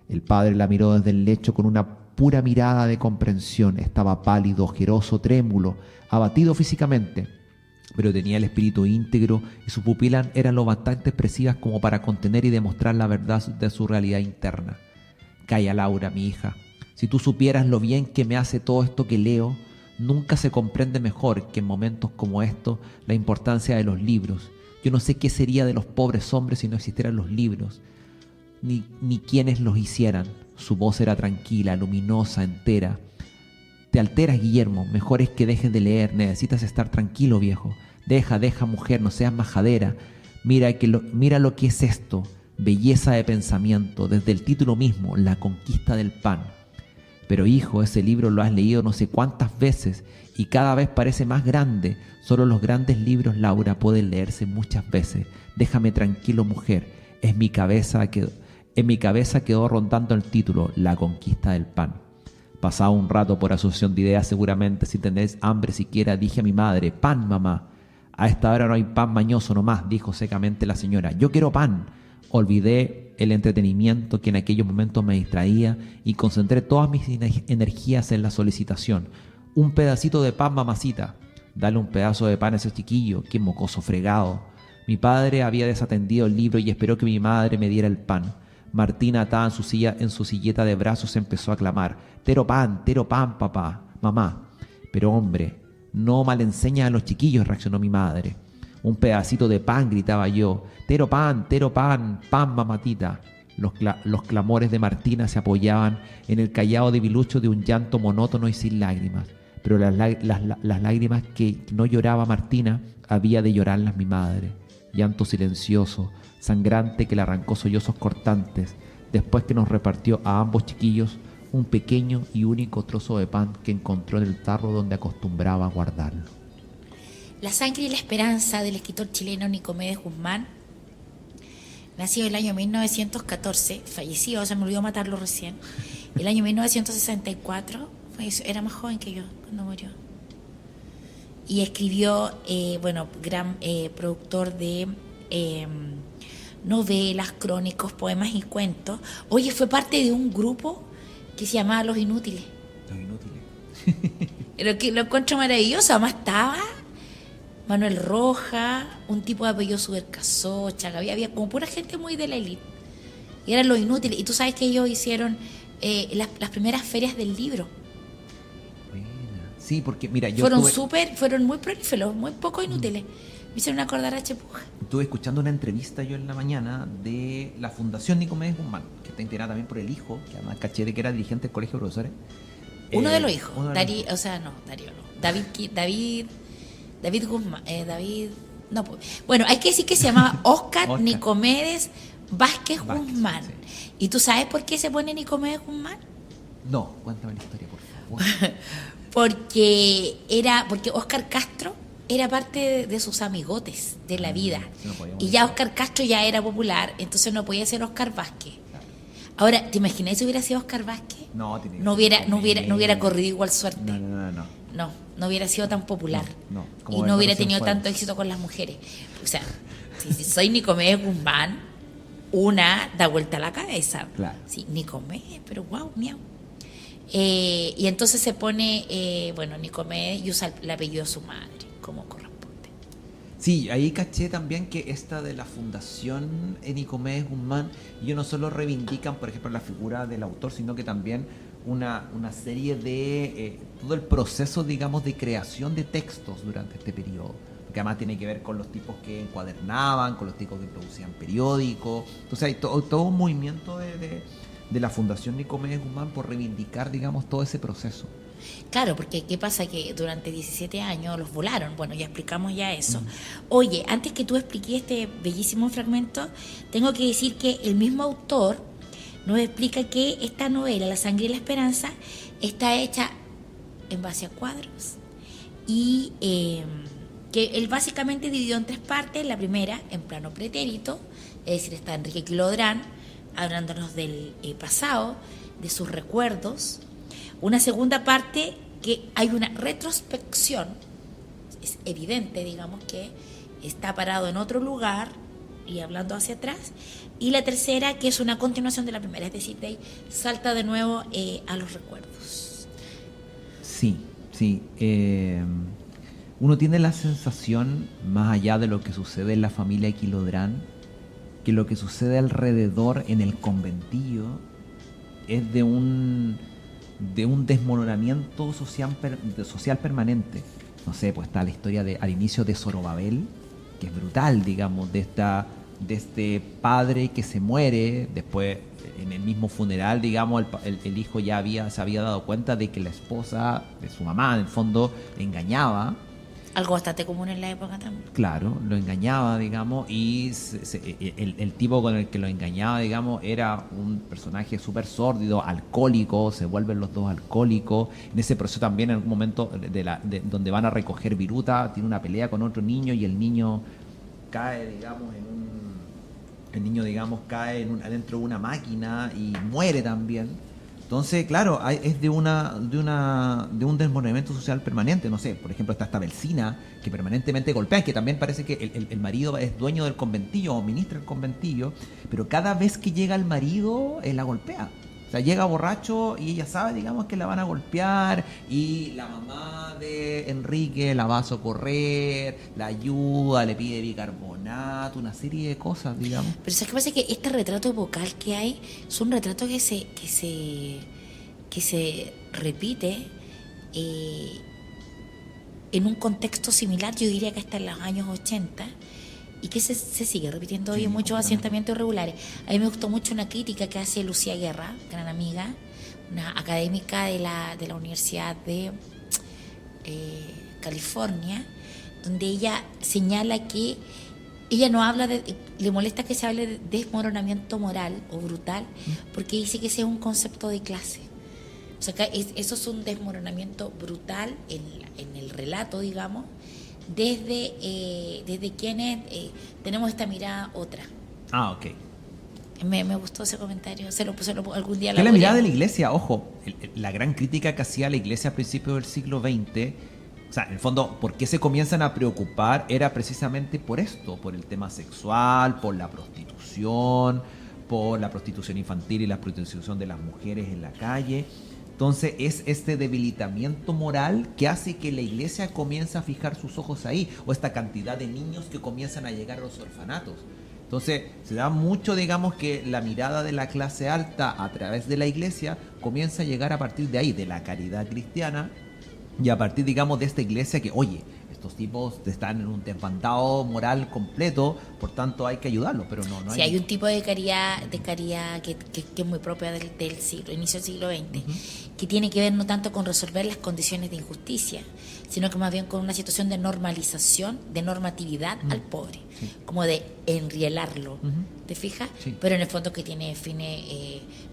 Speaker 2: El padre la miró desde el lecho con una pura mirada de comprensión. Estaba pálido, ojeroso, trémulo, abatido físicamente, pero tenía el espíritu íntegro y sus pupilas eran lo bastante expresivas como para contener y demostrar la verdad de su realidad interna. Calla, Laura, mi hija. Si tú supieras lo bien que me hace todo esto que leo, nunca se comprende mejor que en momentos como estos la importancia de los libros. Yo no sé qué sería de los pobres hombres si no existieran los libros, ni quienes los hicieran. Su voz era tranquila, luminosa, entera. Te alteras, Guillermo, mejor es que dejes de leer, necesitas estar tranquilo, viejo. Deja, mujer, no seas majadera. Mira lo que es esto, belleza de pensamiento, desde el título mismo, La conquista del pan. Pero hijo, ese libro lo has leído no sé cuántas veces y cada vez parece más grande. Solo los grandes libros, Laura, pueden leerse muchas veces. Déjame tranquilo, mujer. En mi cabeza quedó rondando el título, La conquista del pan. Pasaba un rato por asociación de ideas, seguramente. Si tenés hambre siquiera, dije a mi madre. Pan, mamá. A esta hora no hay pan mañoso nomás, dijo secamente la señora. Yo quiero pan. Olvidé el entretenimiento que en aquellos momentos me distraía y concentré todas mis energías en la solicitación. Un pedacito de pan, mamacita. Dale un pedazo de pan a ese chiquillo, qué mocoso fregado. Mi padre había desatendido el libro y esperó que mi madre me diera el pan. Martina, atada en su silleta de brazos, empezó a clamar. Tero pan, papá, mamá. Pero hombre, no malenseñas a los chiquillos, reaccionó mi madre. un pedacito de pan, gritaba yo. Tero pan, pan, mamatita. Los clamores de Martina se apoyaban en el callado debilucho de un llanto monótono y sin lágrimas. Pero las lágrimas que no lloraba Martina, había de llorarlas mi madre. Llanto silencioso, sangrante, que le arrancó sollozos cortantes, después que nos repartió a ambos chiquillos un pequeño y único trozo de pan que encontró en el tarro donde acostumbraba a guardarlo.
Speaker 3: La sangre y la esperanza del escritor chileno Nicomedes Guzmán, nacido el año 1914, fallecido, se me olvidó matarlo recién, el año 1964, era más joven que yo cuando murió. Y escribió, gran productor de novelas, crónicos, poemas y cuentos. Oye, fue parte de un grupo que se llamaba Los Inútiles.
Speaker 2: Los Inútiles.
Speaker 3: Pero que lo encuentro maravilloso. Además estaba Manuel Roja, un tipo de apellido Subercasocha, había como pura gente muy de la élite. Y eran Los Inútiles. Y tú sabes que ellos hicieron las primeras ferias del libro.
Speaker 2: Sí, porque mira,
Speaker 3: fueron muy prolíferos, muy poco inútiles. Me hicieron acordar a Chepuja.
Speaker 2: Estuve escuchando una entrevista yo en la mañana de la Fundación Nicomedes Guzmán, que está integrada también por el hijo, que además caché de que era dirigente del Colegio de Profesores.
Speaker 3: Uno de los hijos, David Guzmán, bueno, hay que decir que se llamaba Óscar Nicomedes Vázquez Guzmán. Sí. ¿Y tú sabes por qué se pone Nicomedes Guzmán?
Speaker 2: No, cuéntame la historia, por favor.
Speaker 3: porque Óscar Castro era parte de sus amigotes de la vida. Y ya Óscar Castro ya era popular, entonces no podía ser Óscar Vázquez. Ahora, ¿te imaginas si hubiera sido Óscar Vázquez? No hubiera corrido igual suerte. No hubiera sido tan popular. Y no hubiera tenido tanto éxito con las mujeres. O sea, si soy Nicomedes Guzmán, una da vuelta a la cabeza.
Speaker 2: Claro.
Speaker 3: Sí, Nicomedes, pero guau, miau. Y entonces se pone, Nicomedes, y usa el apellido de su madre, como corresponde.
Speaker 2: Sí, ahí caché también que esta de la Fundación Nicomedes Guzmán, ellos no solo reivindican, por ejemplo, la figura del autor, sino que también una serie de todo el proceso, digamos, de creación de textos durante este periodo, que además tiene que ver con los tipos que encuadernaban, con los tipos que producían periódicos. Entonces hay todo un movimiento de la Fundación Nicomedes Guzmán por reivindicar, digamos, todo ese proceso.
Speaker 3: Claro, porque ¿qué pasa? Que durante 17 años los volaron. Bueno, ya explicamos ya eso. Oye, antes que tú expliques este bellísimo fragmento, tengo que decir que el mismo autor nos explica que esta novela, La sangre y la esperanza, está hecha en base a cuadros y que él básicamente dividió en 3 partes. La primera, en plano pretérito, es decir, está Enrique Quilodrán hablándonos del pasado, de sus recuerdos. Una segunda parte que hay una retrospección, es evidente, digamos, que está parado en otro lugar y hablando hacia atrás. Y la tercera, que es una continuación de la primera, es decir, de ahí salta de nuevo a los recuerdos.
Speaker 2: Sí. Uno tiene la sensación, más allá de lo que sucede en la familia Quilodrán, que lo que sucede alrededor en el conventillo es de un desmoronamiento social permanente. No sé, pues está la historia al inicio de Zorobabel, que es brutal, digamos, de este padre que se muere, después en el mismo funeral, digamos, el hijo ya se había dado cuenta de que la esposa de su mamá, en el fondo, le engañaba.
Speaker 3: Algo bastante común en la época también.
Speaker 2: Claro, lo engañaba, digamos, y el tipo con el que lo engañaba, digamos, era un personaje súper sórdido, alcohólico, se vuelven los dos alcohólicos. En ese proceso también, en algún momento, donde van a recoger viruta, tiene una pelea con otro niño y el niño cae, digamos, adentro de una máquina y muere también. Entonces, claro, es de un desmoronamiento social permanente. No sé, por ejemplo, está esta Belsina que permanentemente golpea, que también parece que el marido es dueño del conventillo o ministra del conventillo, pero cada vez que llega el marido, la golpea. O sea, llega borracho y ella sabe, digamos, que la van a golpear, y la mamá de Enrique la va a socorrer, la ayuda, le pide bicarbonato, una serie de cosas, digamos.
Speaker 3: Pero ¿sabes qué pasa? Que este retrato vocal que hay es un retrato que se repite en un contexto similar, yo diría que hasta en los años 80, y que se sigue repitiendo hoy en muchos asentamientos irregulares. A mí me gustó mucho una crítica que hace Lucía Guerra, gran amiga, una académica de la Universidad de California, donde ella señala que ella no habla le molesta que se hable de desmoronamiento moral o brutal, porque dice que ese es un concepto de clase. O sea, que eso es un desmoronamiento brutal en el relato, digamos, desde quienes tenemos esta mirada otra.
Speaker 2: Ah, ok.
Speaker 3: Me gustó ese comentario, se lo algún día.
Speaker 2: Que la mirada de la Iglesia, ojo, la gran crítica que hacía la Iglesia a principios del siglo XX, o sea, en el fondo, ¿por qué se comienzan a preocupar? Era precisamente por esto, por el tema sexual, por la prostitución infantil y la prostitución de las mujeres en la calle. Entonces es este debilitamiento moral que hace que la Iglesia comience a fijar sus ojos ahí, o esta cantidad de niños que comienzan a llegar a los orfanatos. Entonces se da mucho, digamos, que la mirada de la clase alta a través de la Iglesia comienza a llegar a partir de ahí, de la caridad cristiana, y a partir, digamos, de esta Iglesia que, oye, estos tipos están en un desbandado moral completo, por tanto hay que ayudarlos, pero no
Speaker 3: sí, hay un tipo de caridad que es muy propia del inicio del siglo XX, que tiene que ver no tanto con resolver las condiciones de injusticia, sino que más bien con una situación de normalización, de normatividad al pobre, como de enrielarlo, ¿te fijas? Sí. Pero en el fondo que tiene fines,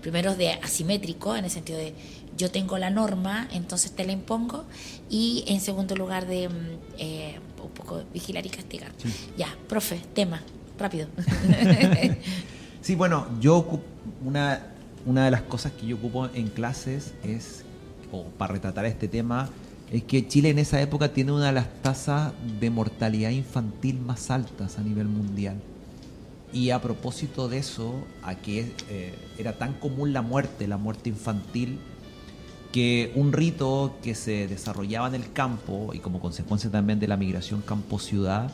Speaker 3: primero de asimétrico, en el sentido de yo tengo la norma, entonces te la impongo, y en segundo lugar de un poco vigilar y castigar. Sí. Ya, profe, tema, rápido.
Speaker 2: Sí, bueno, una de las cosas que yo ocupo en clases para retratar este tema, es que Chile en esa época tiene una de las tasas de mortalidad infantil más altas a nivel mundial. Y a propósito de eso, a que era tan común la muerte infantil, que un rito que se desarrollaba en el campo y como consecuencia también de la migración campo-ciudad,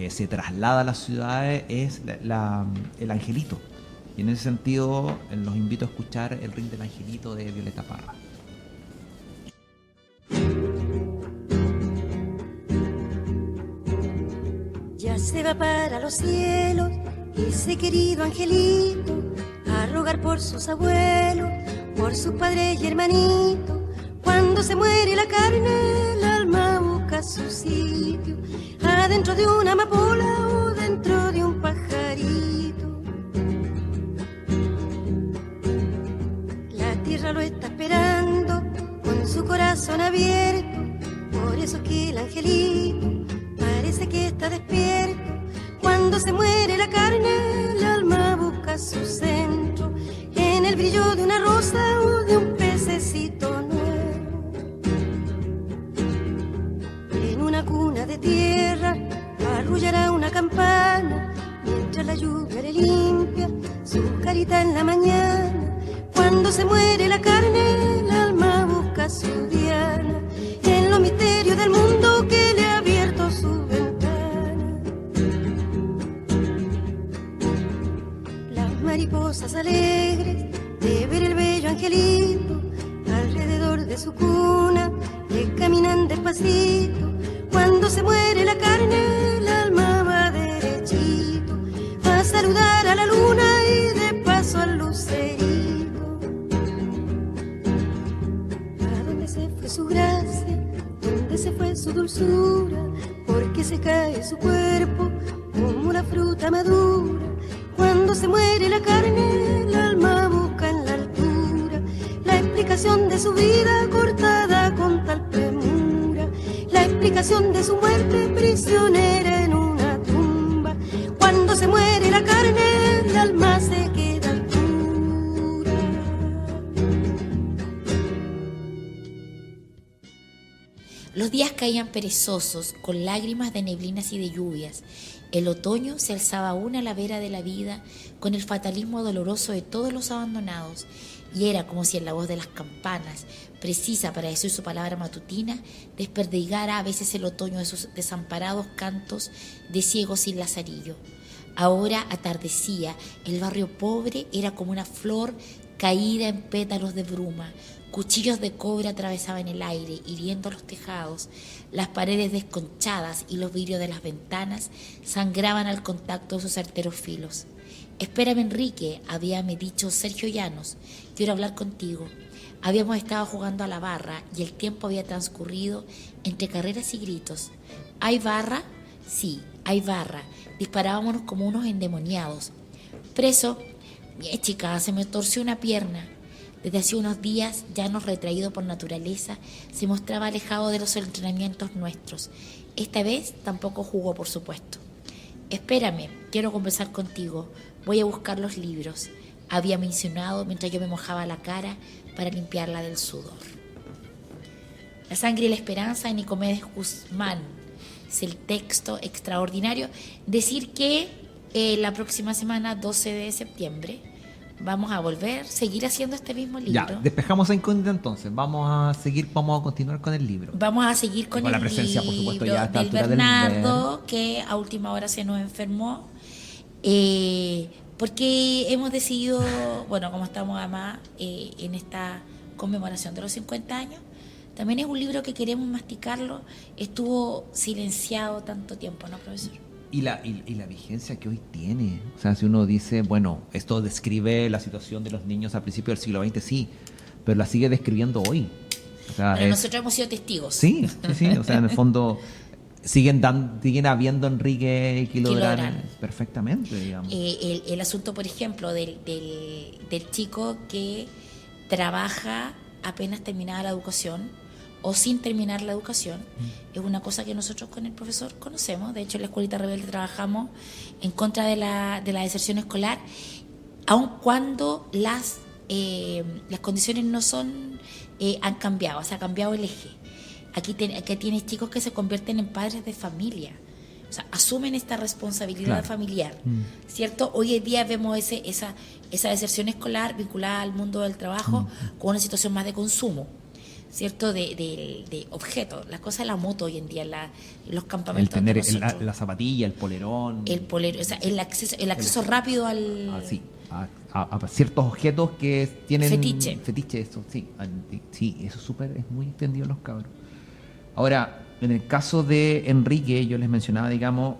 Speaker 2: se traslada a las ciudades, es el angelito. Y en ese sentido los invito a escuchar el ring del angelito de Violeta Parra.
Speaker 5: Ya se va para los cielos ese querido angelito a rogar por sus abuelos, por sus padres y hermanitos. Cuando se muere la carne, el alma busca su sitio, adentro de una amapola o dentro de un pajarito. La tierra lo está esperando con su corazón abierto, por eso que el angelito parece que está despierto. Cuando se muere la carne, el alma busca su centro, en el brillo de una rosa o de un pececito nuevo. En una cuna de tierra arrullará una campana, mientras la lluvia le limpia su carita en la mañana. Cuando se muere la carne, el alma busca su diana, en los misterios del mundo que le ha abierto su ventana. Mariposas alegres de ver el bello angelito alrededor de su cuna, le caminan despacito. Cuando se muere la carne, el alma va derechito a saludar a la luna y de paso al lucerito. ¿A dónde se fue su gracia? ¿Dónde se fue su dulzura? Porque se cae su cuerpo como una fruta madura. Cuando se muere la carne, el alma busca en la altura la explicación de su vida cortada con tal premura, la explicación de su muerte prisionera en una tumba. Cuando se muere la carne, el alma se queda altura.
Speaker 3: Los días caían perezosos, con lágrimas de neblinas y de lluvias. El otoño se alzaba aún a la vera de la vida con el fatalismo doloroso de todos los abandonados, y era como si en la voz de las campanas, precisa para decir su palabra matutina, desperdigara a veces el otoño de sus desamparados cantos de ciegos sin lazarillo. Ahora atardecía, el barrio pobre era como una flor caída en pétalos de bruma, Cuchillos de cobre atravesaban el aire, hiriendo los tejados. Las paredes desconchadas y los vidrios de las ventanas sangraban al contacto de sus certeros filos. «Espérame, Enrique», habíame dicho Sergio Llanos, «quiero hablar contigo». Habíamos estado jugando a la barra y el tiempo había transcurrido entre carreras y gritos. ¿Hay barra? Sí, hay barra. Disparábamos como unos endemoniados. Preso, chica, se me torció una pierna. Desde hace unos días, Llanos, retraído por naturaleza, se mostraba alejado de los entrenamientos nuestros. Esta vez tampoco jugó, por supuesto. «Espérame, quiero conversar contigo. Voy a buscar los libros», había mencionado mientras yo me mojaba la cara para limpiarla del sudor. La sangre y la esperanza de Nicomedes Guzmán. Es el texto extraordinario. Decir que la próxima semana, 12 de septiembre, vamos a seguir haciendo este mismo libro.
Speaker 2: Ya, despejamos a incógnita entonces. Vamos a continuar con el libro.
Speaker 3: Vamos a seguir con el
Speaker 2: la presencia, por supuesto, ya a esta
Speaker 3: del
Speaker 2: altura
Speaker 3: Bernardo, que a última hora se nos enfermó. Porque hemos decidido, bueno, como estamos además en esta conmemoración de los 50 años, también es un libro que queremos masticarlo. Estuvo silenciado tanto tiempo, ¿no, profesor?
Speaker 2: Y la vigencia que hoy tiene. O sea, si uno dice, bueno, esto describe la situación de los niños al principio del siglo XX, sí, pero la sigue describiendo hoy. O sea,
Speaker 3: pero nosotros hemos sido testigos.
Speaker 2: Sí. O sea, en el fondo siguen habiendo Enrique y Quilodrán perfectamente, digamos.
Speaker 3: El asunto, por ejemplo, del chico que trabaja apenas terminada la educación o sin terminar la educación, es una cosa que nosotros con el profesor conocemos. De hecho, en la Escuelita Rebelde trabajamos en contra de la deserción escolar, aun cuando las condiciones no son han cambiado, o sea, ha cambiado el eje. Aquí tienes chicos que se convierten en padres de familia, o sea, asumen esta responsabilidad familiar, ¿cierto? Hoy en día vemos esa deserción escolar vinculada al mundo del trabajo con una situación más de consumo, ¿cierto? De objetos. La cosa de la moto hoy en día, los campamentos.
Speaker 2: El tener la zapatilla, el polerón.
Speaker 3: O sea, el acceso rápido al...
Speaker 2: A ciertos objetos que tienen...
Speaker 3: Fetiche, eso,
Speaker 2: sí. Sí, eso es muy extendido en los cabros. Ahora, en el caso de Enrique, yo les mencionaba, digamos,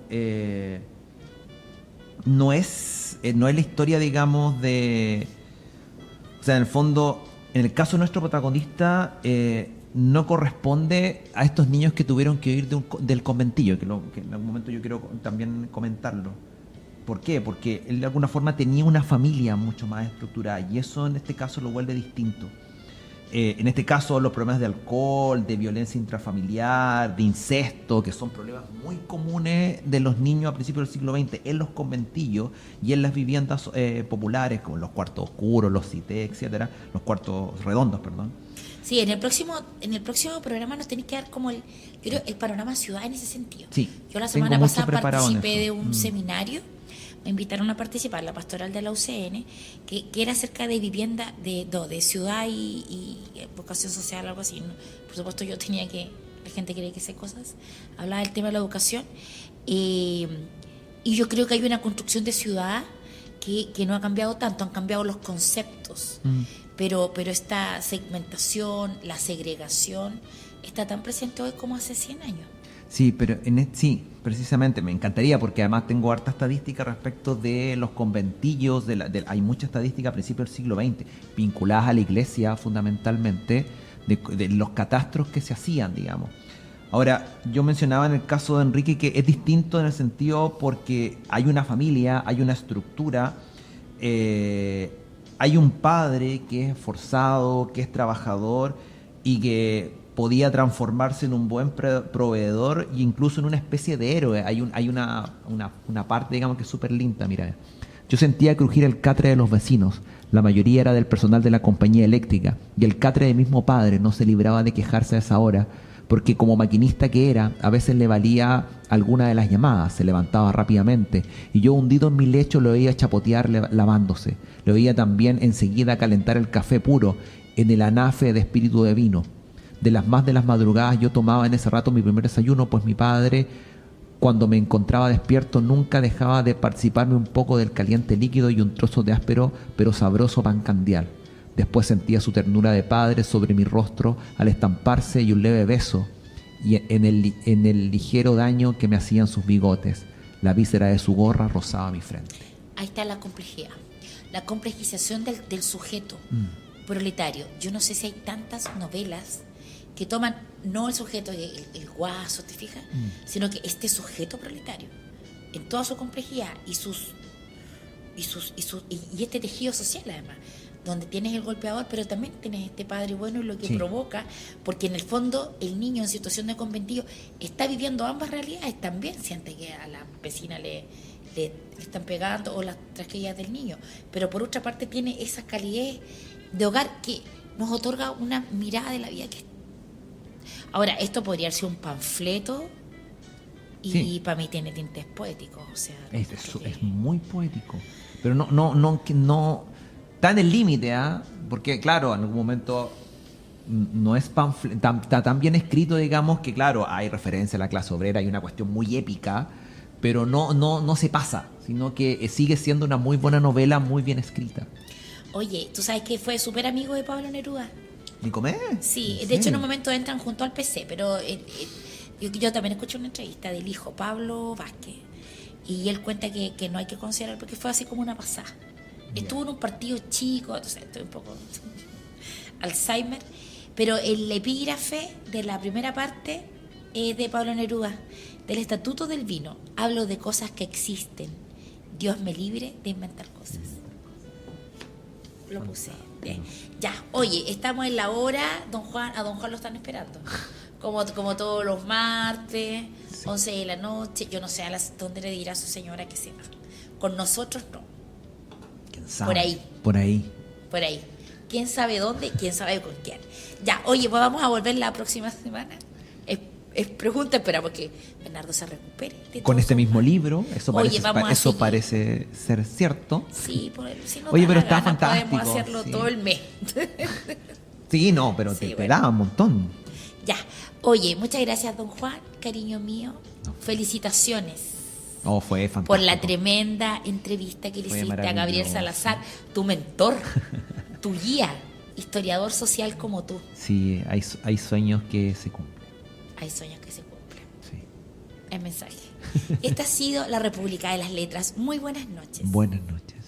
Speaker 2: no es la historia, digamos, de... O sea, en el fondo, en el caso de nuestro protagonista, no corresponde a estos niños que tuvieron que huir del conventillo, que en algún momento yo quiero también comentarlo. ¿Por qué? Porque él de alguna forma tenía una familia mucho más estructurada y eso en este caso lo vuelve distinto. En este caso los problemas de alcohol, de violencia intrafamiliar, de incesto, que son problemas muy comunes de los niños a principios del siglo XX en los conventillos y en las viviendas populares, como los cuartos oscuros, los CITE, etcétera, los cuartos redondos, perdón.
Speaker 3: Sí, en el próximo programa nos tenéis que dar como el panorama ciudad en ese sentido.
Speaker 2: Sí,
Speaker 3: yo la semana pasada participé de un seminario. Me invitaron a participar, la pastoral de la UCN, que era acerca de vivienda, de ciudad y vocación social, algo así, ¿no? Por supuesto la gente quiere que sé cosas, hablaba del tema de la educación, y yo creo que hay una construcción de ciudad que no ha cambiado tanto, han cambiado los conceptos, pero esta segmentación, la segregación, está tan presente hoy como hace 100 años.
Speaker 2: Sí, pero sí, precisamente, me encantaría porque además tengo harta estadística respecto de los conventillos, hay mucha estadística a principios del siglo XX, vinculadas a la iglesia fundamentalmente, de los catastros que se hacían, digamos. Ahora, yo mencionaba en el caso de Enrique que es distinto en el sentido porque hay una familia, hay una estructura, hay un padre que es esforzado, que es trabajador y que podía transformarse en un buen proveedor e incluso en una especie de héroe. Hay una parte, digamos, que es súper linda, mira. Yo sentía crujir el catre de los vecinos. La mayoría era del personal de la compañía eléctrica y el catre del mismo padre no se libraba de quejarse a esa hora porque como maquinista que era, a veces le valía alguna de las llamadas, se levantaba rápidamente y yo hundido en mi lecho lo veía chapotear lavándose. Lo veía también enseguida calentar el café puro en el anafe de espíritu de vino. De las madrugadas yo tomaba en ese rato mi primer desayuno, pues mi padre, cuando me encontraba despierto, nunca dejaba de participarme un poco del caliente líquido y un trozo de áspero pero sabroso pan candial. Después sentía su ternura de padre sobre mi rostro al estamparse y un leve beso, y en el ligero daño que me hacían sus bigotes. La víscera de su gorra rozaba mi frente.
Speaker 3: Ahí está la complejidad, la complejización del sujeto proletario. Yo no sé si hay tantas novelas que toman no el sujeto, el guaso, ¿te fijas? Sino que este sujeto proletario, en toda su complejidad y este tejido social además, donde tienes el golpeador, pero también tienes este padre bueno y lo que provoca, porque en el fondo el niño en situación de conventillo está viviendo ambas realidades, también siente que a la vecina le están pegando o las tragedias del niño, pero por otra parte tiene esa calidez de hogar que nos otorga una mirada de la vida que ahora, esto podría ser un panfleto y para mí tiene tintes poéticos, o sea,
Speaker 2: es muy poético, pero no está en el límite, porque claro, en algún momento no es está tan bien escrito, digamos, que claro, hay referencia a la clase obrera, hay una cuestión muy épica, pero no se pasa, sino que sigue siendo una muy buena novela, muy bien escrita.
Speaker 3: Oye, ¿tú sabes que fue súper amigo de Pablo Neruda?
Speaker 2: ¿Nicomé?
Speaker 3: Sí, de hecho en un momento entran junto al PC, pero yo también escuché una entrevista del hijo Pablo Vázquez y él cuenta que no hay que considerar porque fue así como una pasada. Estuvo en un partido chico, entonces estoy un poco Alzheimer, pero el epígrafe de la primera parte es de Pablo Neruda, del Estatuto del Vino. Hablo de cosas que existen. Dios me libre de inventar cosas. Lo puse. Ya, oye, estamos en la hora, a don Juan lo están esperando. Como todos los martes, 11 de la noche, yo no sé dónde le dirá a su señora que se va. Con nosotros no.
Speaker 2: ¿Quién sabe?
Speaker 3: Por ahí. ¿Quién sabe dónde? ¿Quién sabe con quién? Ya, oye, pues vamos a volver la próxima semana. Es pregunta, esperamos que Bernardo se recupere.
Speaker 2: Con este mismo libro, eso
Speaker 3: Oye,
Speaker 2: parece ser cierto.
Speaker 3: Sí, si no
Speaker 2: oye, pero está
Speaker 3: ganas,
Speaker 2: fantástico.
Speaker 3: podemos hacerlo todo el mes.
Speaker 2: Sí, no, pero
Speaker 3: Sí,
Speaker 2: te da un montón.
Speaker 3: Ya, oye, muchas gracias, don Juan, cariño mío. Felicitaciones
Speaker 2: Fue fantástico.
Speaker 3: por la tremenda entrevista que le
Speaker 2: Fue
Speaker 3: hiciste a Gabriel Salazar, tu mentor, tu guía, historiador social como tú.
Speaker 2: Sí, hay sueños que se cumplen.
Speaker 3: Hay sueños que se cumplen.
Speaker 2: Sí.
Speaker 3: El mensaje. Esta ha sido la República de las Letras. Muy buenas noches.
Speaker 2: Buenas noches.